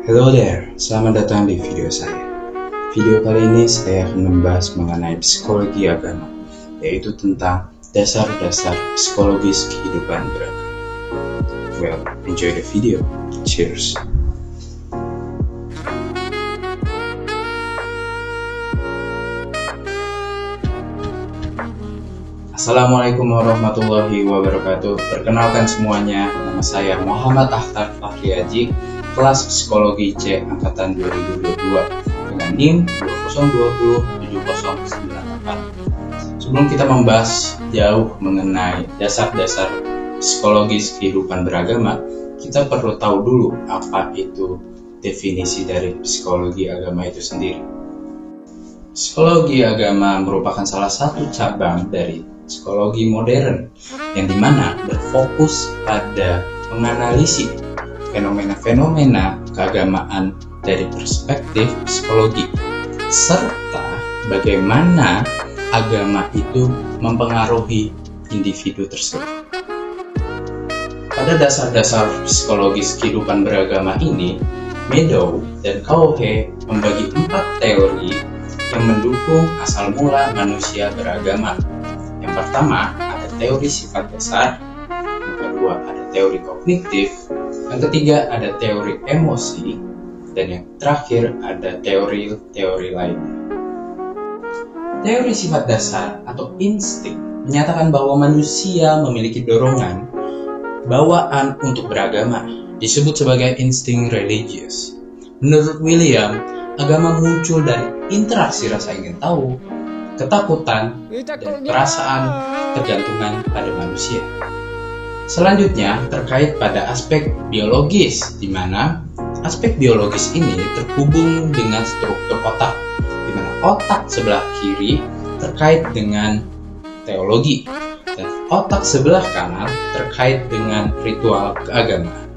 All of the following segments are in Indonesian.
Hello there, selamat datang di video saya. Video kali ini saya akan membahas mengenai psikologi agama, yaitu tentang dasar-dasar psikologis kehidupan beragama. Well, enjoy the video. Cheers. Assalamualaikum warahmatullahi wabarakatuh. Perkenalkan semuanya, nama saya Muhammad Akhtar Fahriaji, kelas Psikologi C Angkatan 2022 dengan NIM 20207098. Sebelum kita membahas jauh mengenai dasar-dasar psikologis kehidupan beragama, kita perlu tahu dulu apa itu definisi dari psikologi agama itu sendiri. Psikologi agama merupakan salah satu cabang dari psikologi modern yang dimana berfokus pada menganalisis fenomena-fenomena keagamaan dari perspektif psikologi, serta bagaimana agama itu mempengaruhi individu tersebut. Pada dasar-dasar psikologis kehidupan beragama ini, Meadow dan Cowley membagi 4 teori yang mendukung asal mula manusia beragama. Yang pertama ada teori sifat dasar, yang kedua ada teori kognitif, yang ketiga ada teori emosi, dan yang terakhir ada teori-teori lainnya. Teori sifat dasar atau insting menyatakan bahwa manusia memiliki dorongan, bawaan untuk beragama, disebut sebagai insting religius. Menurut William, agama muncul dari interaksi rasa ingin tahu, ketakutan, dan perasaan ketergantungan pada manusia. Selanjutnya terkait pada aspek biologis, di mana aspek biologis ini terhubung dengan struktur otak, di mana otak sebelah kiri terkait dengan teologi dan otak sebelah kanan terkait dengan ritual keagamaan.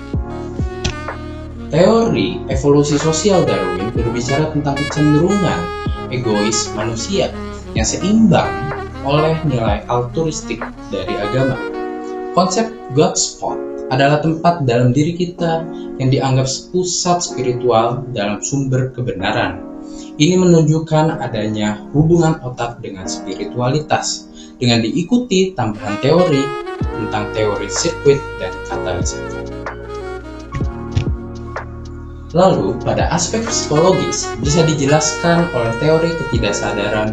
Teori evolusi sosial Darwin berbicara tentang kecenderungan egois manusia yang seimbang oleh nilai altruistik dari agama. Konsep God spot adalah tempat dalam diri kita yang dianggap pusat spiritual dalam sumber kebenaran. Ini menunjukkan adanya hubungan otak dengan spiritualitas, dengan diikuti tambahan teori tentang teori sirkuit dan katalisator. Lalu, pada aspek psikologis bisa dijelaskan oleh teori ketidaksadaran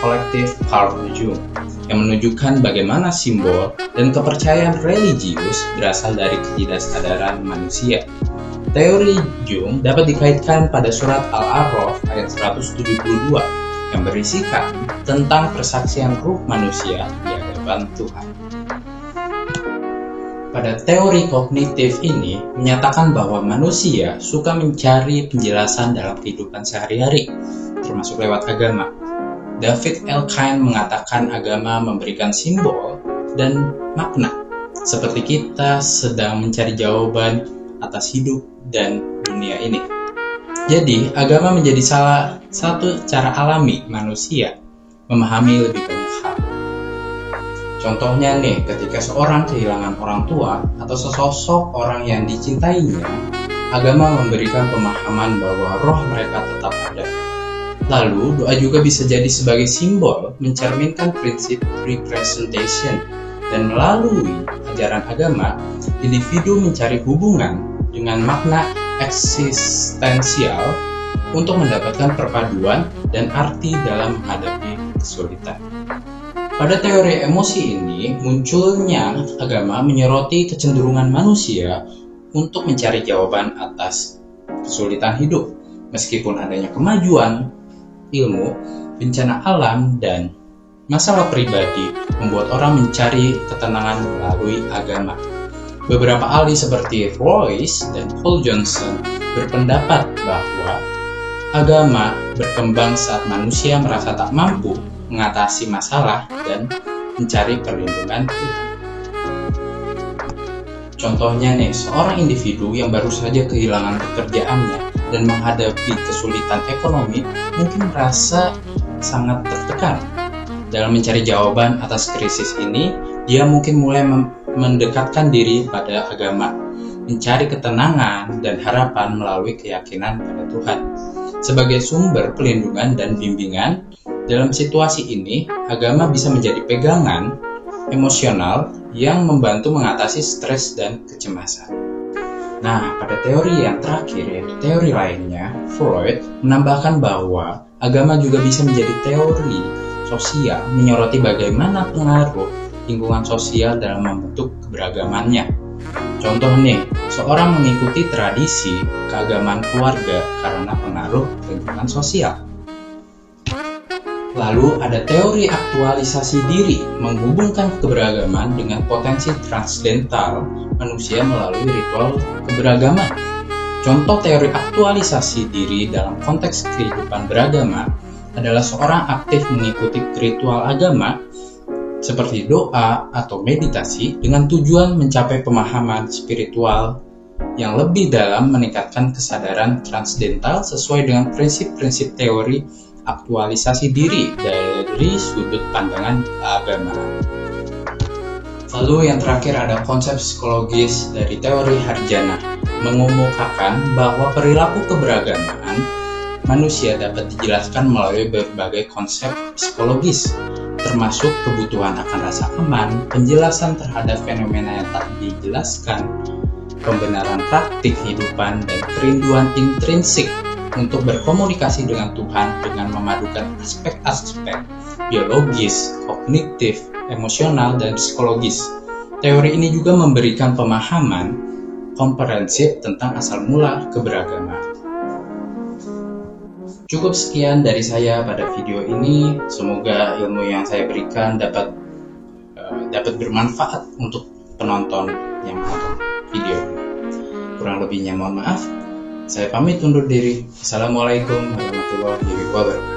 kolektif Carl Jung yang menunjukkan bagaimana simbol dan kepercayaan religius berasal dari ketidaksadaran manusia. Teori Jung dapat dikaitkan pada surat Al-A'raf ayat 172 yang berisikan tentang persaksian ruh manusia di hadapan Tuhan. Pada teori kognitif ini menyatakan bahwa manusia suka mencari penjelasan dalam kehidupan sehari-hari, termasuk lewat agama. David Elkind mengatakan agama memberikan simbol dan makna, seperti kita sedang mencari jawaban atas hidup dan dunia ini. Jadi, agama menjadi salah satu cara alami manusia memahami lebih banyak hal. Contohnya nih, ketika seorang kehilangan orang tua atau sesosok orang yang dicintainya, agama memberikan pemahaman bahwa roh mereka tetap ada. Lalu, doa juga bisa jadi sebagai simbol mencerminkan prinsip representation, dan melalui ajaran agama, individu mencari hubungan dengan makna eksistensial untuk mendapatkan perpaduan dan arti dalam menghadapi kesulitan. Pada teori emosi ini, munculnya agama menyoroti kecenderungan manusia untuk mencari jawaban atas kesulitan hidup, meskipun adanya kemajuan ilmu, bencana alam, dan masalah pribadi membuat orang mencari ketenangan melalui agama. Beberapa ahli seperti Royce dan Paul Johnson berpendapat bahwa agama berkembang saat manusia merasa tak mampu mengatasi masalah dan mencari perlindungan Tuhan. Contohnya nih, seorang individu yang baru saja kehilangan pekerjaannya dan menghadapi kesulitan ekonomi mungkin merasa sangat tertekan. Dalam mencari jawaban atas krisis ini, dia mungkin mulai mendekatkan diri pada agama mencari ketenangan dan harapan melalui keyakinan pada Tuhan. Sebagai sumber pelindungan dan bimbingan, dalam situasi ini, agama bisa menjadi pegangan emosional yang membantu mengatasi stres dan kecemasan. Nah, pada teori yang terakhir, yaitu teori lainnya, Freud menambahkan bahwa agama juga bisa menjadi teori sosial, menyoroti bagaimana pengaruh lingkungan sosial dalam membentuk keberagamannya. Contoh nih, seorang mengikuti tradisi keagamaan keluarga karena pengaruh lingkungan sosial. Lalu ada teori aktualisasi diri, menghubungkan keberagaman dengan potensi transdental manusia melalui ritual keberagaman. Contoh teori aktualisasi diri dalam konteks kehidupan beragama adalah seorang aktif mengikuti ritual agama seperti doa atau meditasi dengan tujuan mencapai pemahaman spiritual yang lebih dalam, meningkatkan kesadaran transdental sesuai dengan prinsip-prinsip teori aktualisasi diri dari sudut pandangan agama. Lalu yang terakhir ada konsep psikologis dari teori Harjana, mengemukakan bahwa perilaku keberagaman manusia dapat dijelaskan melalui berbagai konsep psikologis, termasuk kebutuhan akan rasa aman, penjelasan terhadap fenomena yang tak dijelaskan, pembenaran praktik kehidupan, dan kerinduan intrinsik untuk berkomunikasi dengan Tuhan dengan memadukan aspek-aspek biologis, kognitif, emosional, dan psikologis. Teori ini juga memberikan pemahaman komprehensif tentang asal mula keberagaman. Cukup sekian dari saya pada video ini. Semoga ilmu yang saya berikan dapat bermanfaat untuk penonton yang menonton video ini. Kurang lebihnya mohon maaf. Saya pamit undur diri. Assalamualaikum warahmatullahi wabarakatuh.